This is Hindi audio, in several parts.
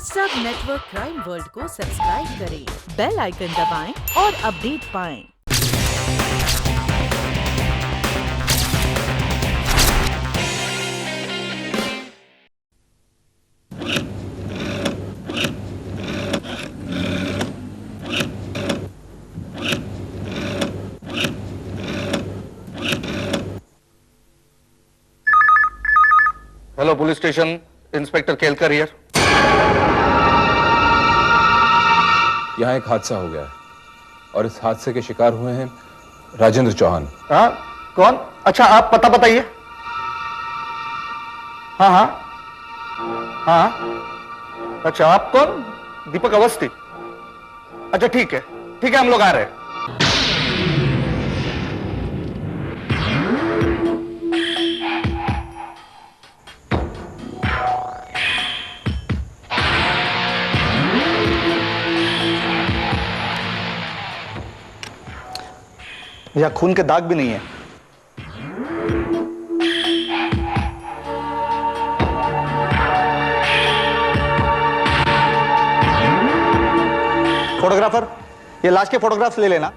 सब नेटवर्क क्राइम वर्ल्ड को सब्सक्राइब करें, बेल आइकन दबाएं और अपडेट पाएं। Hello police station, inspector Kelkar here. यहाँ एक हादसा हो गया है और इस हादसे के शिकार हुए हैं राजेंद्र चौहान। हाँ, कौन? अच्छा, आप पता बताइए। हाँ हाँ हाँ, अच्छा, आप कौन? दीपक अवस्थी। अच्छा, ठीक है, हम लोग आ रहे हैं। या खून के दाग भी नहीं है। फोटोग्राफर, ये लाश के फोटोग्राफ्स ले लेना।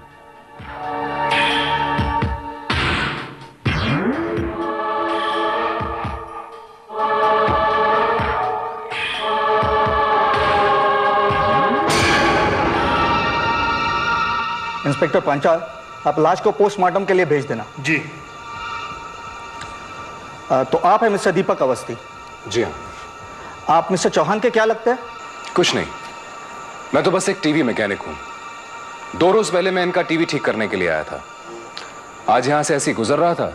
इंस्पेक्टर पांचाल, आप लाश को पोस्टमार्टम के लिए भेज देना। जी। तो आप हैं मिस्टर दीपक अवस्थी? जी हाँ। आप मिस्टर चौहान के क्या लगते हैं? कुछ नहीं, मैं तो बस एक टीवी मैकेनिक हूँ। 2 रोज पहले मैं इनका टीवी ठीक करने के लिए आया था। आज यहाँ से ऐसे ही गुजर रहा था,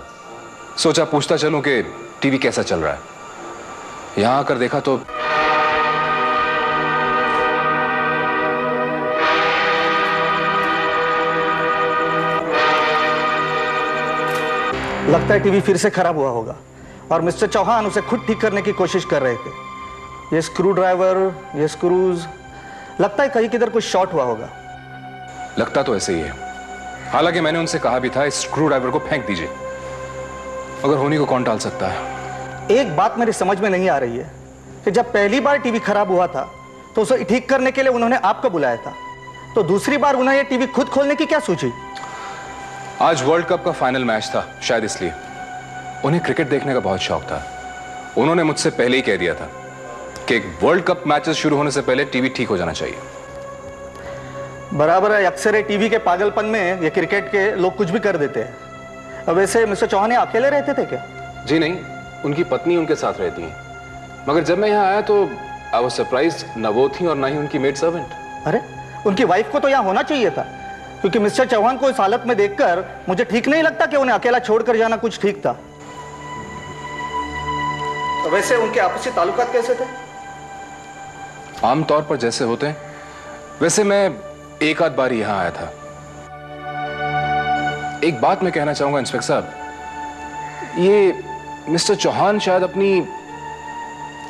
सोचा पूछता चलूं कि टीवी कैसा चल रहा है। यहाँ आकर देखा तो लगता है टीवी फिर से खराब हुआ होगा और मिस्टर चौहान उसे खुद ठीक करने की कोशिश कर रहे थे। ये स्क्रू ड्राइवर, ये स्क्रूज, लगता है कहीं किधर कुछ शॉर्ट हुआ होगा। लगता तो ऐसे ही है। हालांकि मैंने उनसे कहा भी था, इस स्क्रू ड्राइवर को फेंक दीजिए, मगर होनी को कौन टाल सकता है। एक बात मेरी समझ में नहीं आ रही है कि जब पहली बार टीवी खराब हुआ था तो उसे ठीक करने के लिए उन्होंने आपको बुलाया था, तो दूसरी बार उन्हें ये टीवी खुद खोलने की क्या सूझी? आज वर्ल्ड कप का फाइनल मैच था, शायद इसलिए। उन्हें क्रिकेट देखने का बहुत शौक था। उन्होंने मुझसे पहले ही कह दिया था कि वर्ल्ड कप मैचेस शुरू होने से पहले टीवी ठीक हो जाना चाहिए। बराबर है, अक्सर टीवी के पागलपन में ये क्रिकेट के लोग कुछ भी कर देते हैं। अब वैसे मिस्टर चौहान अकेले रहते थे क्या? जी नहीं, उनकी पत्नी उनके साथ रहती है। मगर जब मैं यहाँ आया तो आई वाज सरप्राइज्ड, न वो थी और ना ही उनकी मेड सर्वेंट। अरे, उनकी वाइफ को तो यहाँ होना चाहिए था, क्योंकि मिस्टर चौहान को इस हालत में देखकर मुझे ठीक नहीं लगता कि उन्हें अकेला छोड़कर जाना कुछ ठीक था। तो वैसे उनके आपसी ताल्लुकात कैसे थे? आमतौर पर जैसे होते हैं वैसे। मैं एक आध बार यहां आया था। एक बात मैं कहना चाहूंगा इंस्पेक्टर साहब, ये मिस्टर चौहान शायद अपनी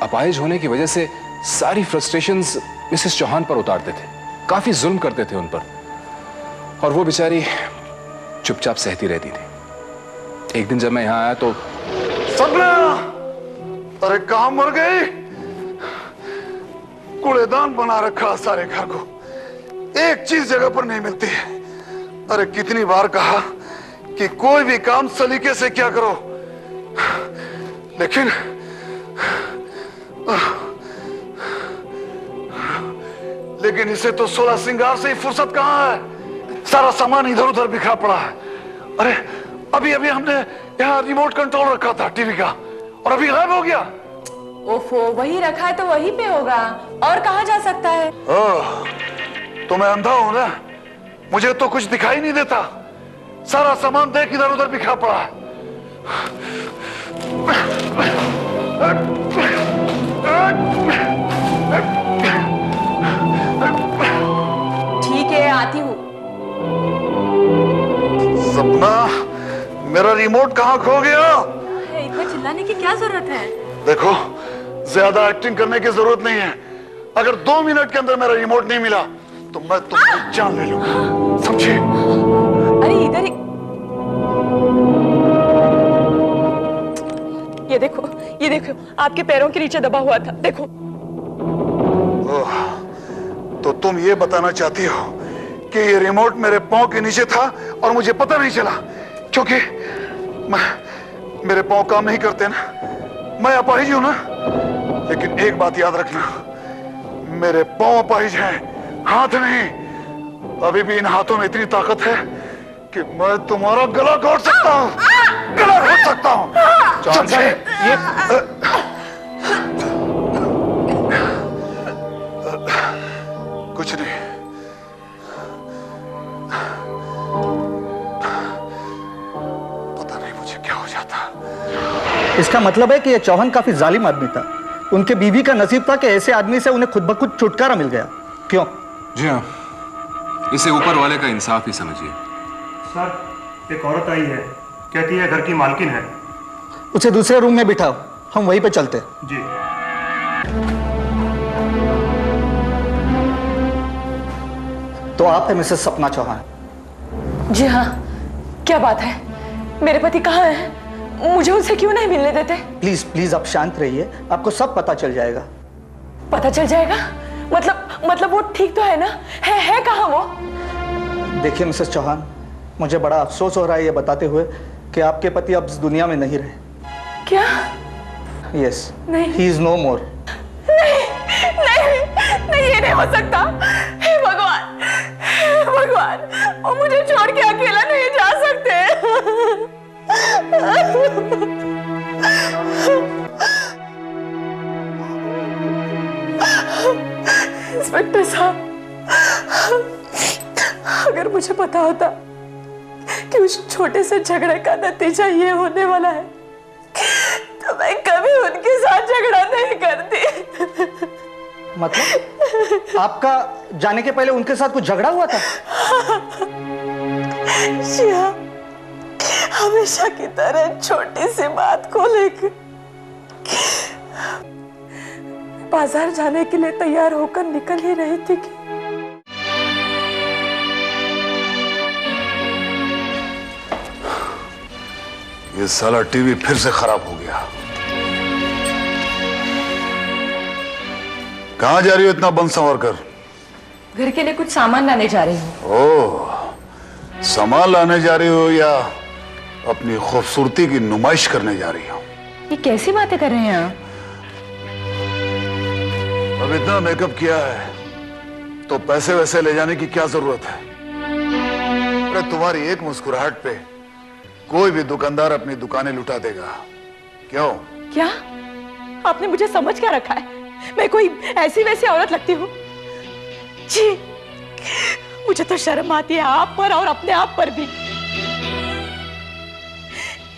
अपाहिज होने की वजह से सारी फ्रस्ट्रेशंस मिसेस चौहान पर उतारते थे, काफी जुल्म करते थे उन पर, और वो बेचारी चुपचाप सहती रहती थी। एक दिन जब मैं यहां आया तो सपना, अरे कहां मर गई? कूड़ेदान बना रखा सारे घर को, एक चीज जगह पर नहीं मिलती है। अरे कितनी बार कहा कि कोई भी काम सलीके से क्या करो, लेकिन इसे तो 16 श्रृंगार से ही फुर्सत कहां है। सारा सामान इधर उधर बिखरा पड़ा है। अरे अभी हमने यहाँ रिमोट कंट्रोल रखा था टीवी का, और अभी गायब हो गया। ओफो, वही रखा है तो वहीं पे होगा, और कहाँ जा सकता है? तो मैं अंधा हूं ना, मुझे तो कुछ दिखाई नहीं देता। सारा सामान देख इधर उधर बिखरा पड़ा है। ठीक है, आती हूँ। सपना, मेरा रिमोट कहाँ खो गया? इतना चिल्लाने की क्या जरूरत है? देखो, ज्यादा एक्टिंग करने की जरूरत नहीं है। अगर 2 मिनट के अंदर मेरा रिमोट नहीं मिला तो मैं तुम्हारी जान ले लूंगा, समझे? अरे इधर ये देखो, आपके पैरों के नीचे दबा हुआ था, देखो। तो तुम ये बताना चाहती हो कि ये रिमोट मेरे पांव के नीचे था और मुझे पता नहीं चला, क्योंकि मेरे पांव काम नहीं करते ना, मैं अपाहिज हूं ना। लेकिन एक बात याद रखना, मेरे पांव अपाहिज हैं, हाथ नहीं। अभी भी इन हाथों में इतनी ताकत है कि मैं तुम्हारा गला घोट सकता हूं, गला घोट सकता हूं। चौहान साहब, ये कुछ नहीं। पता नहीं मुझे क्या हो जाता। इसका मतलब है कि यह चौहान काफी जालिम आदमी था। उनके बीवी का नसीब था कि ऐसे आदमी से उन्हें खुद ब खुद छुटकारा मिल गया। क्यों? जी हाँ, इसे ऊपर वाले का इंसाफ ही समझिए। सर, एक औरत आई है, कहती है घर की मालकिन है। उसे दूसरे रूम में बिठाओ, हम वहीं पे चलते। जी। तो आप है मिसेस सपना चौहान? जी हाँ, क्या बात है? मेरे पति कहाँ हैं? मुझे उनसे क्यों नहीं मिलने देते? प्लीज प्लीज आप शांत रहिए, आपको सब पता चल जाएगा। पता चल जाएगा? मतलब वो ठीक तो है ना? है कहाँ वो? देखिए मिसेस चौहान, मुझे बड़ा अफसोस हो रहा है ये बताते हुए कि आपके पति अब इस दुनिया में नहीं रहे। क्या? यस, नहीं। ही इज नो मोर। नहीं, ये नहीं हो सकता। हे भगवान, वो मुझे छोड़ के अकेला नहीं जा सकते। इंस्पेक्टर साहब, अगर मुझे पता होता कि उस छोटे से झगड़े का नतीजा ये होने वाला है, तो मैं कभी उनके साथ झगड़ा नहीं करती। मतलब आपका जाने के पहले उनके साथ कुछ झगड़ा हुआ था? जी हाँ, हमेशा की तरह छोटी सी बात को लेकर बाजार जाने के लिए तैयार होकर निकल ही रही थी कि ये साला टीवी फिर से खराब हो गया। कहां जा रही हो इतना बंद संवर कर? घर के लिए कुछ सामान लाने जा रही हूँ। ओह, सामान लाने जा रही हो या अपनी खूबसूरती की नुमाइश करने जा रही हो? ये कैसी बातें कर रहे हैं आप? अब इतना मेकअप किया है तो पैसे वैसे ले जाने की क्या जरूरत है? अरे तुम्हारी एक मुस्कुराहट पे कोई भी दुकानदार अपनी दुकानें लुटा देगा। क्यों? क्या आपने मुझे समझ क्या रखा है? मैं कोई ऐसी वैसी औरत लगती हूँ? जी, मुझे तो शर्म आती है आप पर और अपने आप पर भी।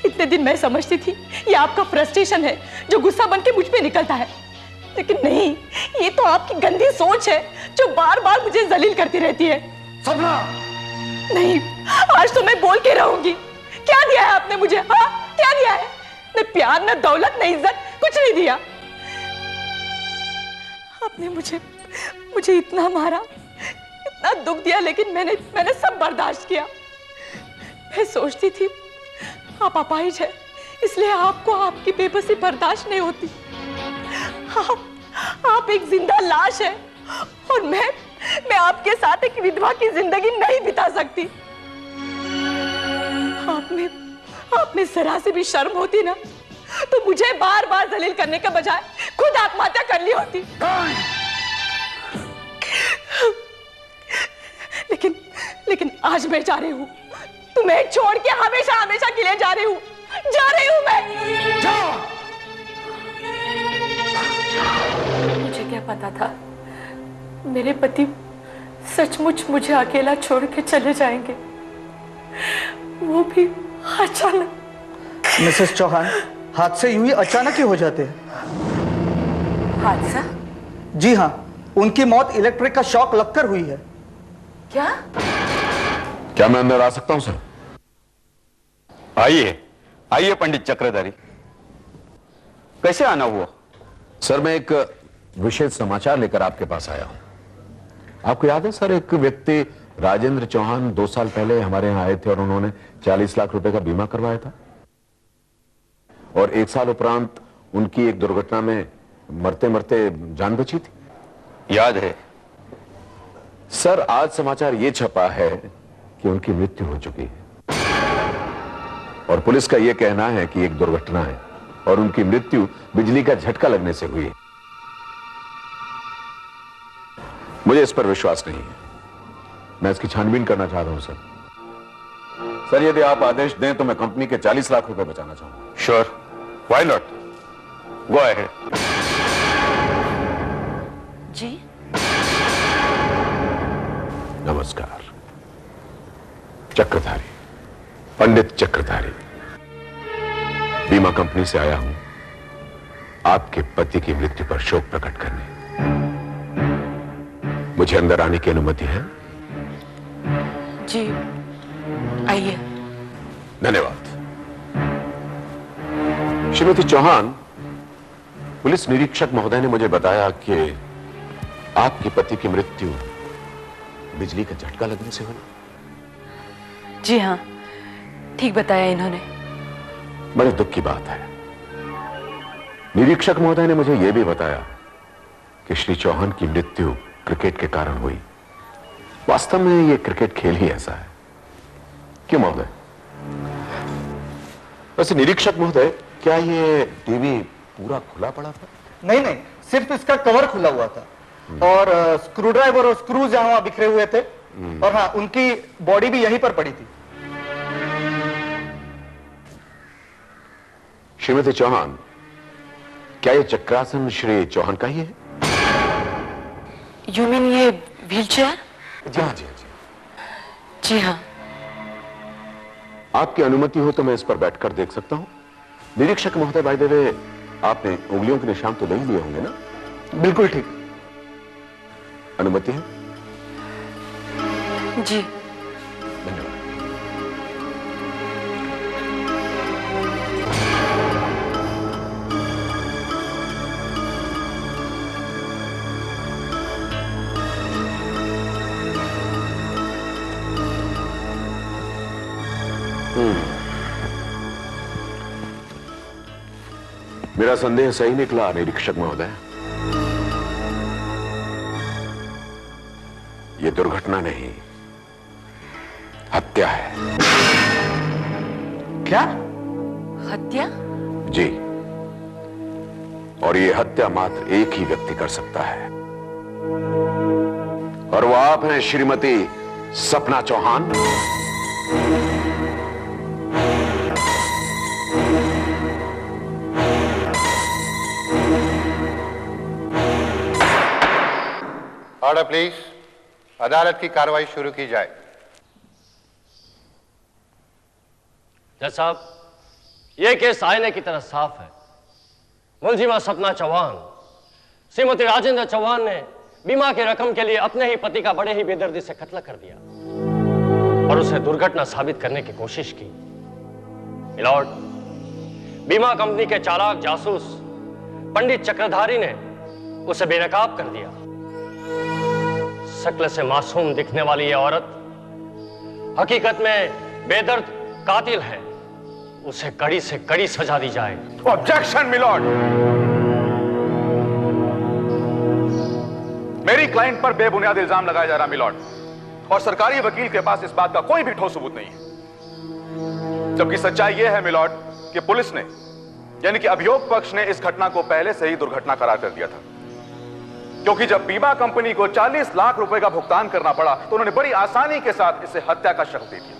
इतने दिन मैं समझती थी ये आपका फ्रस्ट्रेशन है जो गुस्सा बन के मुझ पे निकलता है, लेकिन नहीं, ये तो आपकी गंदी सोच है जो बार बार मुझे जलील करती रहती है। सपना! नहीं, आज तो मैं बोल के रहूंगी। क्या दिया है आपने मुझे? हाँ, क्या दिया है? न प्यार, न दौलत, न इज्जत, कुछ नहीं दिया। आपने मुझे इतना मारा, इतना दुख दिया, लेकिन मैंने सब बर्दाश्त किया। मैं सोचती थी आप अपाहिज है, इसलिए आपको आपकी बेबसी बर्दाश्त नहीं होती। आप एक जिंदा लाश है और मैं आपके साथ एक विधवा की जिंदगी नहीं बिता सकती। आप में जरा से भी शर्म होती ना, तो मुझे बार बार जलील करने के बजाय खुद आत्महत्या कर ली होती। लेकिन आज मैं जा रही हूँ, तुम्हें छोड़ के हमेशा हमेशा के लिए जा रही हूँ मैं। मुझे क्या पता था मेरे पति सचमुच मुझे अकेला छोड़ के चले जाएंगे, वो भी अचानक। मिसेस चौहान, हादसे यूं ही अचानक ही हो जाते हैं। हादसा? जी हाँ, उनकी मौत इलेक्ट्रिक का शॉक लगकर हुई है। क्या मैं अंदर आ सकता हूं सर? आइए पंडित चक्रधारी। कैसे आना हुआ? सर, मैं एक विशेष समाचार लेकर आपके पास आया हूं। आपको याद है सर, एक व्यक्ति राजेंद्र चौहान 2 साल पहले हमारे यहां आए थे और उन्होंने 40 लाख रुपए का बीमा करवाया था, और 1 साल उपरांत उनकी एक दुर्घटना में मरते मरते जान बची थी। याद है, सर, आज समाचार ये छपा है कि उनकी मृत्यु हो चुकी है और पुलिस का यह कहना है कि एक दुर्घटना है और उनकी मृत्यु बिजली का झटका लगने से हुई है। मुझे इस पर विश्वास नहीं है। मैं इसकी छानबीन करना चाह रहा हूं सर। सर, यदि आप आदेश दें तो मैं कंपनी के 40 लाख रुपए बचाना चाहूंगा। Sure, why not, go ahead. जी नमस्कार। चक्रधारी, पंडित चक्रधारी, बीमा कंपनी से आया हूं आपके पति की मृत्यु पर शोक प्रकट करने। मुझे अंदर आने की अनुमति है? जी, आइए। धन्यवाद। श्रीमती चौहान, पुलिस निरीक्षक महोदय ने मुझे बताया कि आपके पति की मृत्यु बिजली का झटका लगने से हुई। जी हाँ, ठीक बताया इन्होंने। बड़े दुख की बात है। निरीक्षक महोदय ने मुझे यह भी बताया कि श्री चौहान की मृत्यु क्रिकेट के कारण हुई। वास्तव में यह क्रिकेट खेल ही ऐसा है। क्यों महोदय? वैसे निरीक्षक महोदय, क्या यह टीवी पूरा खुला पड़ा था? नहीं नहीं, सिर्फ इसका कवर खुला हुआ था और स्क्रू ड्राइवर और स्क्रूज यहाँ वहां बिखरे हुए थे और हाँ, उनकी बॉडी भी यहीं पर पड़ी थी। श्रीमती चौहान, क्या यह चक्रासन श्री चौहान का ही है? यू मीन ये व्हीलचेयर? जी हाँ, जी हाँ, जी हाँ। आपकी अनुमति हो तो मैं इस पर बैठकर देख सकता हूं। निरीक्षक महोदय, बाय द वे, आपने उंगलियों के निशान तो नहीं लिए होंगे ना? बिल्कुल ठीक। अनुमति है? जी। धन्यवाद। मेरा संदेह सही निकला निरीक्षक महोदय। यह दुर्घटना नहीं, हत्या है। क्या? हत्या? जी, और यह हत्या मात्र एक ही व्यक्ति कर सकता है और वो आप हैं श्रीमती सपना चौहान। Order please. अदालत की कार्रवाई शुरू की जाए। जज साहब, यह केस आईने की तरह साफ है। मुलजिमा सपना चौहान, श्रीमती राजेंद्र चौहान ने बीमा की रकम के लिए अपने ही पति का बड़े ही बेदर्दी से कत्ल कर दिया और उसे दुर्घटना साबित करने की कोशिश की। मिलॉर्ड, बीमा कंपनी के चालाक जासूस पंडित चक्रधारी ने उसे बेनकाब कर दिया। शक्ल से मासूम दिखने वाली यह औरत हकीकत में बेदर्द कातिल है। उसे कड़ी से कड़ी सजा दी जाए। Objection milord. मेरी क्लाइंट पर बेबुनियाद इल्जाम लगाया जा रहा मिलॉर्ड, और सरकारी वकील के पास इस बात का कोई भी ठोस सबूत नहीं है। जबकि सच्चाई यह है मिलॉर्ड कि पुलिस ने, यानी कि अभियोग पक्ष ने, इस घटना को पहले से ही दुर्घटना करार कर दिया था। क्योंकि जब बीमा कंपनी को 40 लाख रुपए का भुगतान करना पड़ा तो उन्होंने बड़ी आसानी के साथ इसे हत्या का शक दे दिया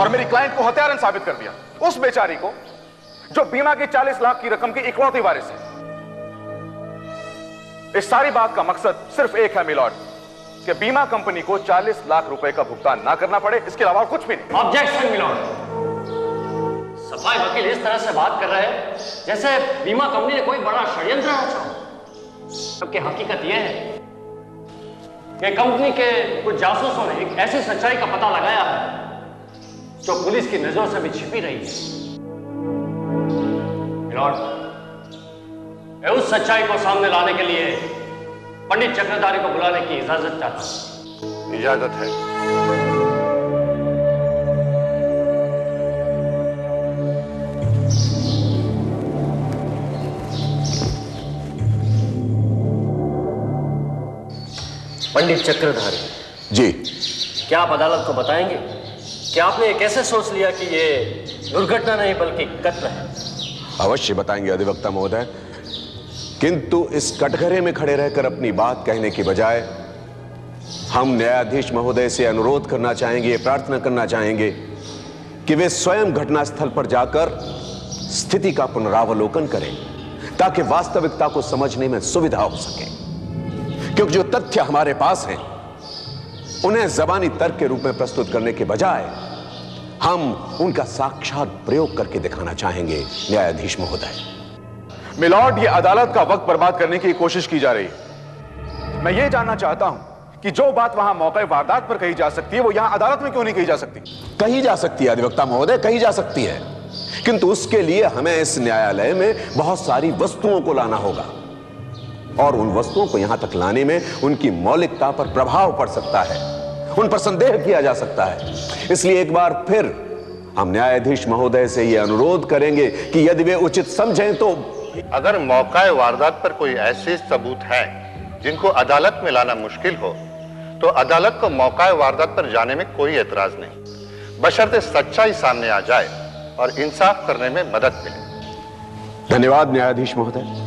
और मेरी क्लाइंट को हत्यारन साबित कर दिया, उस बेचारी को जो बीमा की 40 लाख की रकम की इकलौती वारिस है। इस सारी बात का मकसद सिर्फ एक है मिलॉर्ड, कि बीमा कंपनी को 40 लाख रुपए का भुगतान ना करना पड़े, इसके अलावा कुछ भी नहीं। Objection my lord. सफाई वकील इस तरह से बात कर रहे हैं जैसे बीमा कंपनी ने कोई बड़ा षड्यंत्र रचा हो। जबकि हकीकत यह है कि कंपनी के कुछ जासूसों ने एक ऐसी सच्चाई का पता लगाया है जो पुलिस की नजरों से भी छिपी रही है। मिलॉर्ड, मैं उस सच्चाई को सामने लाने के लिए पंडित चक्रधारी को बुलाने की इजाजत चाहता हूं। इजाजत है। पंडित चक्रधारी जी, क्या आप अदालत को बताएंगे कि आपने ये कैसे सोच लिया कि ये दुर्घटना नहीं बल्कि कत्ल है? अवश्य बताएंगे अधिवक्ता महोदय, किंतु इस कटघरे में खड़े रहकर अपनी बात कहने की बजाय हम न्यायाधीश महोदय से अनुरोध करना चाहेंगे, प्रार्थना करना चाहेंगे कि वे स्वयं घटनास्थल पर जाकर स्थिति का पुनरावलोकन करें ताकि वास्तविकता को समझने में सुविधा हो सके। क्योंकि जो तथ्य हमारे पास हैं उन्हें जबानी तर्क के रूप में प्रस्तुत करने के बजाय हम उनका साक्षात प्रयोग करके दिखाना चाहेंगे न्यायाधीश महोदय। मिलॉर्ड, ये अदालत का वक्त बर्बाद करने की कोशिश की जा रही है। मैं ये जानना चाहता हूं कि जो बात वहां मौके वारदात पर कही जा सकती है वो यहां अदालत में क्यों नहीं कही जा सकती? कही जा सकती है अधिवक्ता महोदय, कही जा सकती है, किंतु उसके लिए हमें इस न्यायालय में बहुत सारी वस्तुओं को लाना होगा और उन वस्तुओं को यहां तक लाने में उनकी मौलिकता पर प्रभाव पड़ सकता है, उन पर संदेह किया जा सकता है। इसलिए एक बार फिर हम न्यायाधीश महोदय से यह अनुरोध करेंगे कि यदि वे उचित समझें तो अगर मौका वारदात पर कोई ऐसे सबूत हैं जिनको अदालत में लाना मुश्किल हो तो अदालत को मौका वारदात पर जाने में कोई एतराज नहीं, बशर्ते सच्चाई सामने आ जाए और इंसाफ करने में मदद मिले। धन्यवाद न्यायाधीश महोदय।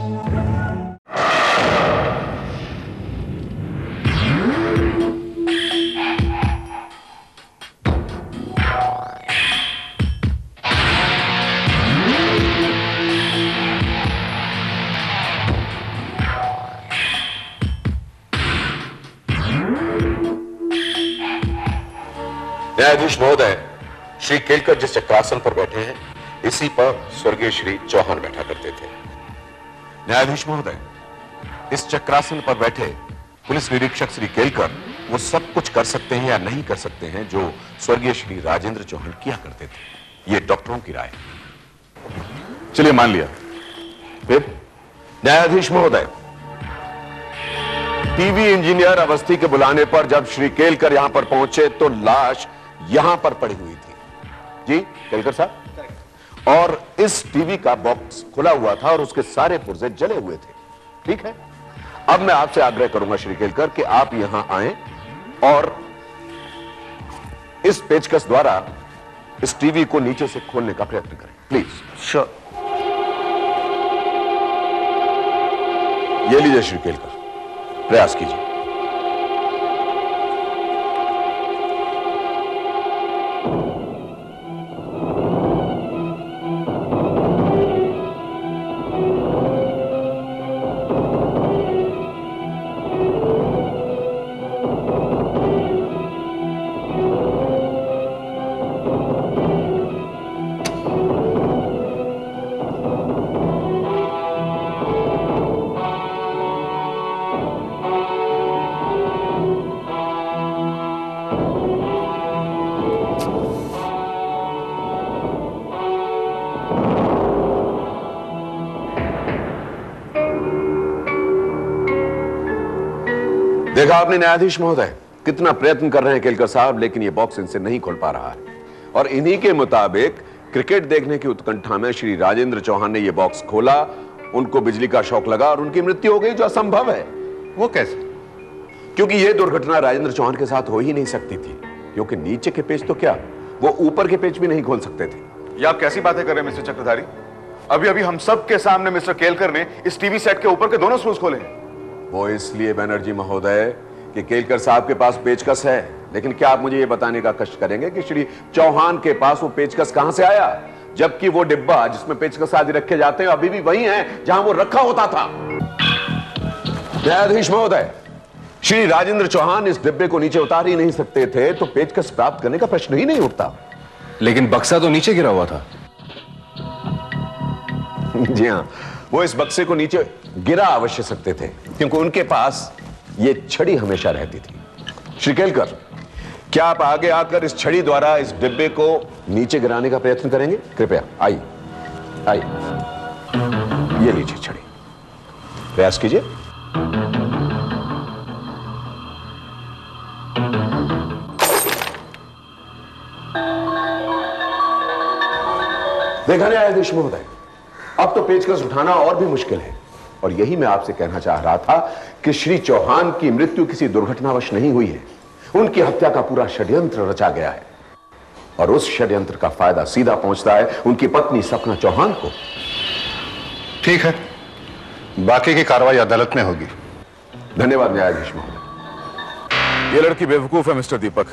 न्यायाधीश महोदय, श्री केलकर जिस चक्रासन पर बैठे हैं इसी पर स्वर्गीय श्री चौहान बैठा करते थे। न्यायाधीश महोदय, इस चक्रासन पर बैठे पुलिस निरीक्षक श्री केलकर वो सब कुछ कर सकते हैं या नहीं कर सकते हैं जो स्वर्गीय श्री राजेंद्र चौहान किया करते थे, ये डॉक्टरों की राय। चलिए मान लिया। फिर न्यायाधीश महोदय, टीवी इंजीनियर अवस्थी के बुलाने पर जब श्री केलकर यहां पर पहुंचे तो लाश यहां पर पड़ी हुई थी। जी केलकर साहब, और इस टीवी का बॉक्स खुला हुआ था और उसके सारे पुर्जे जले हुए थे, ठीक है? अब मैं आपसे आग्रह करूंगा श्री केलकर कि आप यहां आएं और इस पेचकस द्वारा इस टीवी को नीचे से खोलने का प्रयत्न करें, प्लीज। श्योर। ये लीजिए श्री केलकर, प्रयास कीजिए। देखा आपने न्यायाधीश महोदय, कितना प्रयत्न कर रहे हैं केलकर साहब, लेकिन यह बॉक्स इनसे नहीं खोल पा रहा है। और इन्हीं के मुताबिक क्रिकेट देखने की उत्कंठा में श्री राजेंद्र चौहान ने यह बॉक्स खोला, उनको बिजली का शॉक लगा और उनकी मृत्यु हो गई, जो असंभव है। वो कैसे? क्योंकि यह दुर्घटना राजेंद्र चौहान के साथ हो ही नहीं सकती थी, क्योंकि नीचे के पेच तो क्या, वो ऊपर के पेच भी नहीं खोल सकते थे। ये आप कैसी बातें कर रहे हैं मिस्टर चक्रधारी? अभी अभी हम सब के सामने मिस्टर केलकर ने इस टीवी सेट के ऊपर के दोनों स्क्रूज खोले हैं। वो इसलिए बनर्जी महोदय कि केलकर साहब के पास पेचकस है, लेकिन क्या आप मुझे ये बताने का कष्ट करेंगे कि श्री चौहान के पास वो पेचकस कहां से आया, जबकि वो डिब्बा जिसमें पेचकस आदि रखे जाते हैं अभी भी वही है जहां वो रखा होता था। न्यायाधीश महोदय, श्री राजेंद्र चौहान इस डिब्बे को नीचे उतार ही नहीं सकते थे, तो पेचकस प्राप्त करने का प्रश्न ही नहीं उठता। लेकिन बक्सा तो नीचे गिरा हुआ था। जी हां, वो इस बक्से को नीचे गिरा अवश्य सकते थे, क्योंकि उनके पास ये छड़ी हमेशा रहती थी। श्री केलकर, क्या आप आगे आकर इस छड़ी द्वारा इस डिब्बे को नीचे गिराने का प्रयत्न करेंगे? कृपया आइए, आइए, ये लीजिए छड़ी, प्रयास कीजिए। देखा न्यायाधीश महोदय, अब तो पेचकस उठाना और भी मुश्किल है, और यही मैं आपसे कहना चाह रहा था कि श्री चौहान की मृत्यु किसी दुर्घटनावश नहीं हुई है। उनकी हत्या का पूरा षड्यंत्र रचा गया है और उस षड्यंत्र का फायदा सीधा पहुंचता है उनकी पत्नी सपना चौहान को। ठीक है, बाकी की कार्रवाई अदालत में होगी। धन्यवाद न्यायाधीश महोदय। ये लड़की बेवकूफ है मिस्टर दीपक,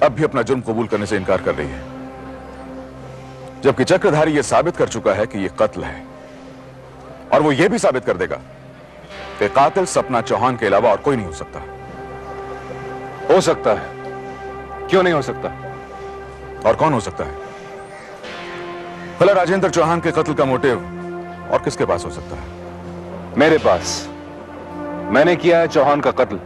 अब भी अपना जुर्म कबूल करने से इनकार कर रही है, जबकि चक्रधारी यह साबित कर चुका है कि यह कत्ल है और वो यह भी साबित कर देगा कि कातिल सपना चौहान के अलावा और कोई नहीं हो सकता। हो सकता है, क्यों नहीं हो सकता? और कौन हो सकता है? भला राजेंद्र चौहान के कत्ल का मोटिव और किसके पास हो सकता है? मेरे पास। मैंने किया है चौहान का कत्ल।